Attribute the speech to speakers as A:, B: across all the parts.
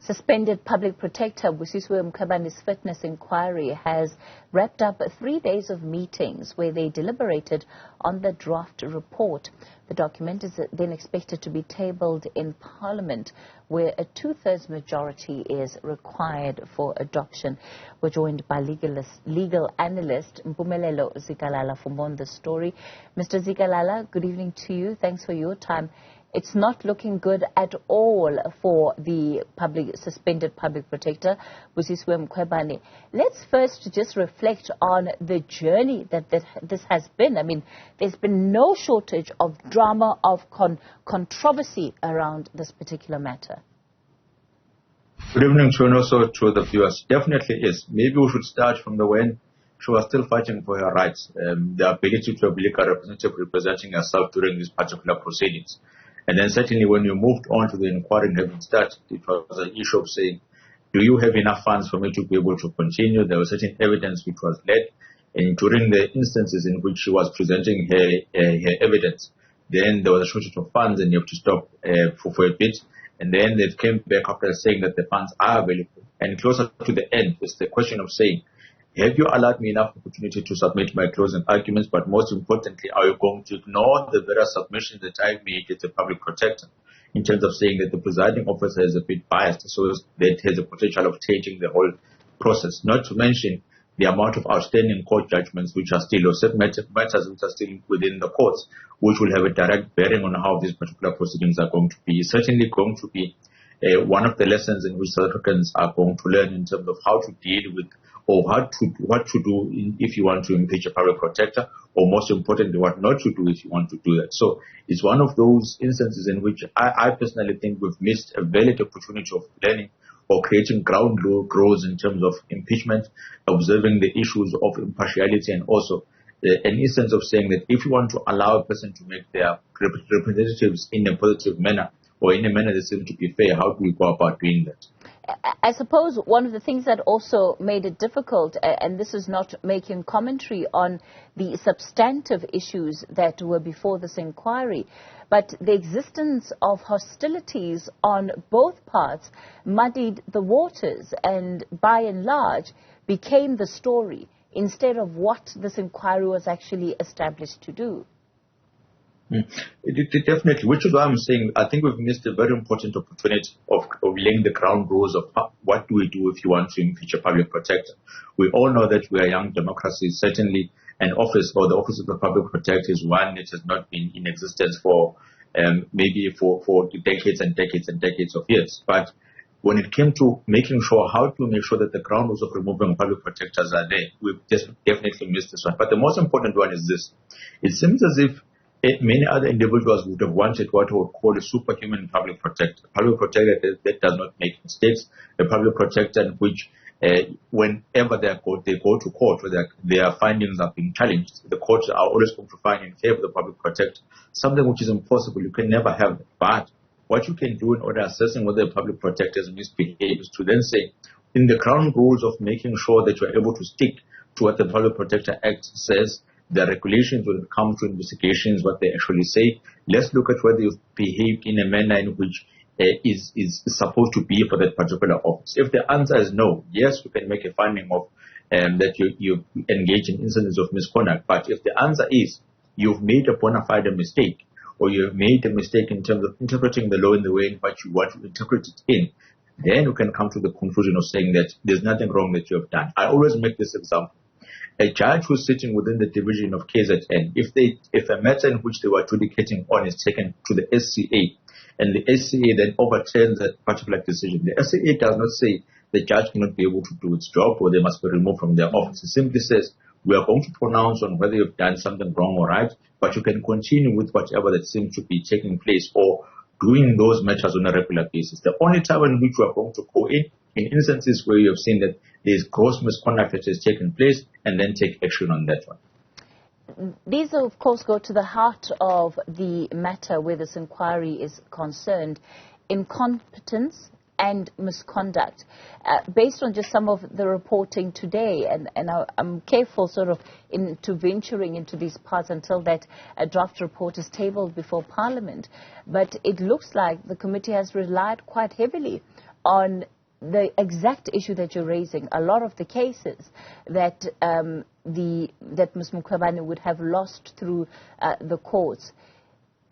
A: Suspended Public Protector Busisiwe Mkhwebane's fitness inquiry has wrapped up 3 days of meetings where they deliberated on the draft report. The document is then expected to be tabled in Parliament, where a 2/3 majority is required for adoption. We're joined by legal analyst Mpumelelo Zikalala for more on this story. Mr. Zikalala, good evening to you. Thanks for your time. It's not looking good at all for the suspended public protector, Busisiwe Mkhwebane. Let's first just reflect on the journey that this has been. I mean, there's been no shortage of drama, of controversy around this particular matter.
B: Good evening to you and also to the viewers. Definitely is. Maybe we should start from the when she was still fighting for her rights, the ability to have a legal representative representing herself during these particular proceedings. And then certainly when you moved on to the inquiry having started, it was an issue of saying, do you have enough funds for me to be able to continue? There was certain evidence which was led. And during the instances in which she was presenting her evidence, then there was a shortage of funds and you have to stop for a bit. And then they came back after saying that the funds are available. And closer to the end, it's the question of saying, have you allowed me enough opportunity to submit my closing arguments? But most importantly, are you going to ignore the various submissions that I made as a public protector in terms of saying that the presiding officer is a bit biased, so that has a potential of changing the whole process? Not to mention the amount of outstanding court judgments which are still, or certain matters which are still within the courts, which will have a direct bearing on how these particular proceedings are going to be. It's certainly going to be one of the lessons in which South Africans are going to learn in terms of how to deal with or what to do if you want to impeach a public protector, or most importantly, what not to do if you want to do that. So it's one of those instances in which I personally think we've missed a valid opportunity of learning or creating ground rules in terms of impeachment, observing the issues of impartiality, and also an instance of saying that if you want to allow a person to make their representatives in a positive manner or in a manner that seems to be fair, how do we go about doing that?
A: I suppose one of the things that also made it difficult, and this is not making commentary on the substantive issues that were before this inquiry, but the existence of hostilities on both parts muddied the waters and by and large became the story instead of what this inquiry was actually established to do.
B: Definitely, which is why I'm saying I think we've missed a very important opportunity of laying the ground rules of what do we do if you want to impeach a public protector. We all know that we are young democracies. Certainly an office, or the office of the public protector, is one that has not been in existence for maybe for decades and decades and decades of years. But when it came to making sure how to make sure that the ground rules of removing public protectors are there, we've just definitely missed this one. But the most important one is this. It seems as if many other individuals would have wanted what we would call a superhuman public protector. A public protector that does not make mistakes. A public protector in which whenever they go to court, where their findings are being challenged, the courts are always going to find in favor of the public protector. Something which is impossible. You can never have that. But what you can do in order assessing whether a public protector is misbehaved is to then say, in the ground rules of making sure that you are able to stick to what the Public Protector Act says, the regulations when it comes to investigations, what they actually say. Let's look at whether you've behaved in a manner in which is supposed to be for that particular office. If the answer is no, yes, you can make a finding of that you engage in incidents of misconduct. But if the answer is you've made a bona fide mistake, or you've made a mistake in terms of interpreting the law in the way in which you want to interpret it in, then you can come to the conclusion of saying that there's nothing wrong that you have done. I always make this example. A judge who's sitting within the division of KZN, if a matter in which they were adjudicating on is taken to the SCA, and the SCA then overturns that particular decision, the SCA does not say the judge cannot be able to do its job or they must be removed from their office. It simply says, we are going to pronounce on whether you've done something wrong or right, but you can continue with whatever that seems to be taking place or doing those matters on a regular basis. The only time in which we are going to go in instances where you have seen that there is gross misconduct that has taken place, and then take action on that one.
A: These, of course, go to the heart of the matter where this inquiry is concerned. Incompetence and misconduct. Based on just some of the reporting today, and I'm careful sort of into venturing into these parts until that draft report is tabled before Parliament, but it looks like the committee has relied quite heavily on the exact issue that you're raising. A lot of the cases that that Ms. Mkhwebane would have lost through the courts.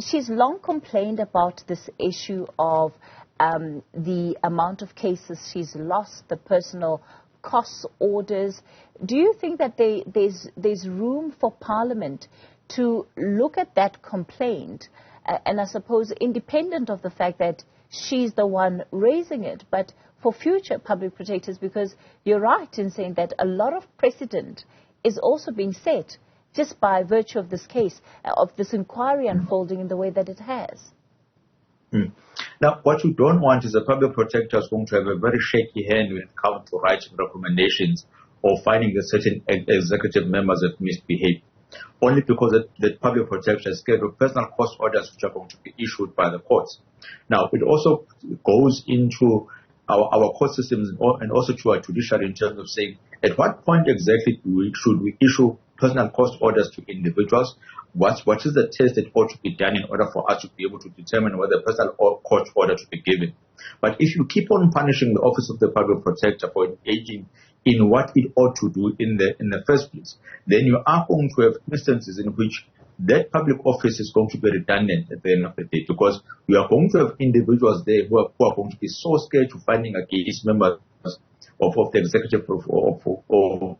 A: She's long complained about this issue of the amount of cases she's lost, the personal cost orders. Do you think that there's room for Parliament to look at that complaint, and I suppose independent of the fact that she's the one raising it, but for future public protectors, because you're right in saying that a lot of precedent is also being set just by virtue of this case, of this inquiry unfolding in the way that it has?
B: Now, what you don't want is a public protector is going to have a very shaky hand when it comes to writing recommendations or finding that certain executive members have misbehaved, only because the public protector is scared of personal cost orders which are going to be issued by the courts. Now, it also goes into our court systems and also to our judiciary in terms of saying, at what point exactly should we issue personal cost orders to individuals? What is the test that ought to be done in order for us to be able to determine whether a personal court order to be given? But if you keep on punishing the Office of the Public Protector for engaging in what it ought to do in the first place, then you are going to have instances in which that public office is going to be redundant at the end of the day, because we are going to have individuals there who are going to be so scared to finding against members of the executive, for example, or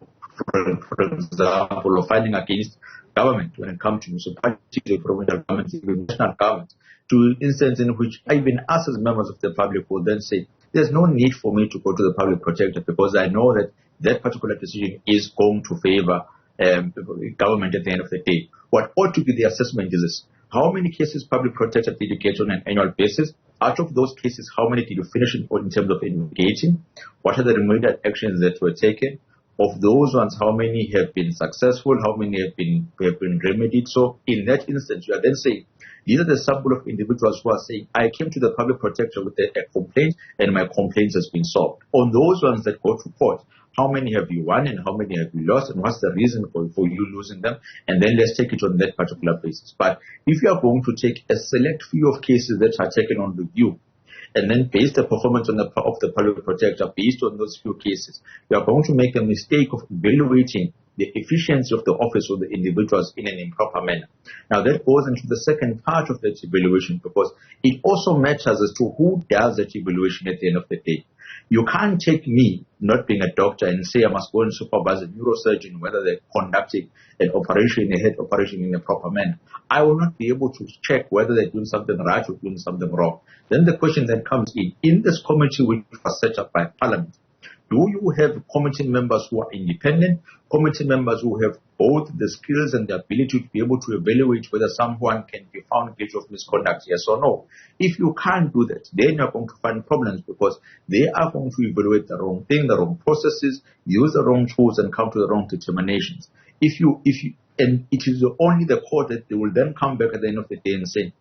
B: fighting against government when it comes to municipality, provincial government, even national government, to instances in which even us as members of the public will then say, there's no need for me to go to the public protector because I know that that particular decision is going to favor government at the end of the day. What ought to be the assessment is this: how many cases public protector did you get on an annual basis? Out of those cases, how many did you finish in terms of engaging? What are the remedial actions that were taken? Of those ones, how many have been successful? How many have been remedied? So in that instance, you are then saying, these are the sample of individuals who are saying, I came to the public protector with a complaint and my complaint has been solved. On those ones that go to court, how many have you won and how many have you lost, and what's the reason for you losing them? And then let's take it on that particular basis. But if you are going to take a select few of cases that are taken on review, and then base the performance of the public protector based on those few cases, you are going to make a mistake of evaluating the efficiency of the office or the individuals in an improper manner. Now that goes into the second part of that evaluation, because it also matters as to who does that evaluation at the end of the day. You can't take me, not being a doctor, and say I must go and supervise a neurosurgeon whether they're conducting an operation, a head operation in a proper manner. I will not be able to check whether they're doing something right or doing something wrong. Then the question then comes in this committee which was set up by Parliament, do you have committee members who are independent, committee members who have both the skills and the ability to be able to evaluate whether someone can be found guilty of misconduct, yes or no? If you can't do that, then you're going to find problems, because they are going to evaluate the wrong thing, the wrong processes, use the wrong tools, and come to the wrong determinations. And it is only the court that they will then come back at the end of the day and say,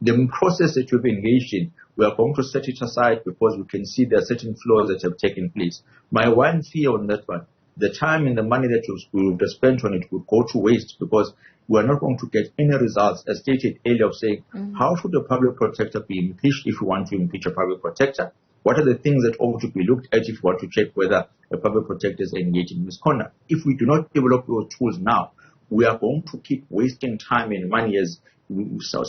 B: the process that you've engaged in, we are going to set it aside because we can see there are certain flaws that have taken place. My one fear on that one, the time and the money that we would have spent on it would go to waste, because we are not going to get any results, as stated earlier, of saying, how should a public protector be impeached if you want to impeach a public protector? What are the things that ought to be looked at if you want to check whether a public protector is engaged in misconduct? If we do not develop those tools now, we are going to keep wasting time and money, as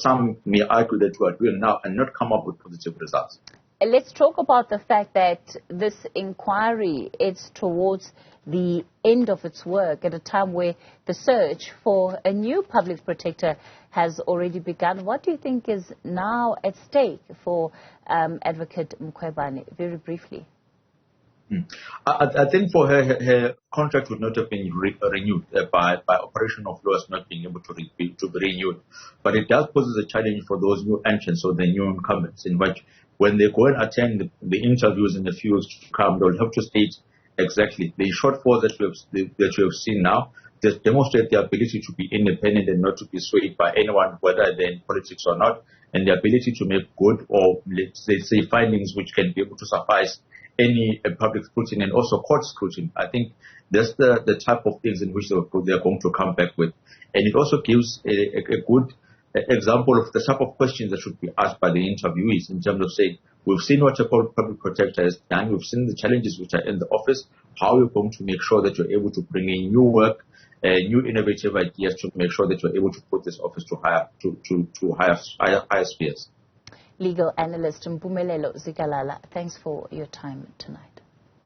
B: some may argue that we are doing now, and not come up with positive results.
A: Let's talk about the fact that this inquiry is towards the end of its work at a time where the search for a new public protector has already begun. What do you think is now at stake for Advocate Mkhwebane? Very briefly.
B: I think for her contract would not have been renewed by operation of laws not being able to be renewed. But it does pose a challenge for those new entrants or the new incumbents, in which when they go and attend the interviews in the fields to come, they'll have to state exactly the shortfalls that you have seen now. They demonstrate their ability to be independent and not to be swayed by anyone, whether they're in politics or not, and the ability to make good or, let's say, findings which can be able to suffice any public scrutiny and also court scrutiny. I think that's the type of things in which they're going to come back with. And it also gives a good example of the type of questions that should be asked by the interviewees in terms of saying, we've seen what your public protector has done, we've seen the challenges which are in the office, how are you going to make sure that you're able to bring in new work, new innovative ideas to make sure that you're able to put this office to higher spheres.
A: Legal analyst Mpumelelo Zikalala, thanks for your time tonight.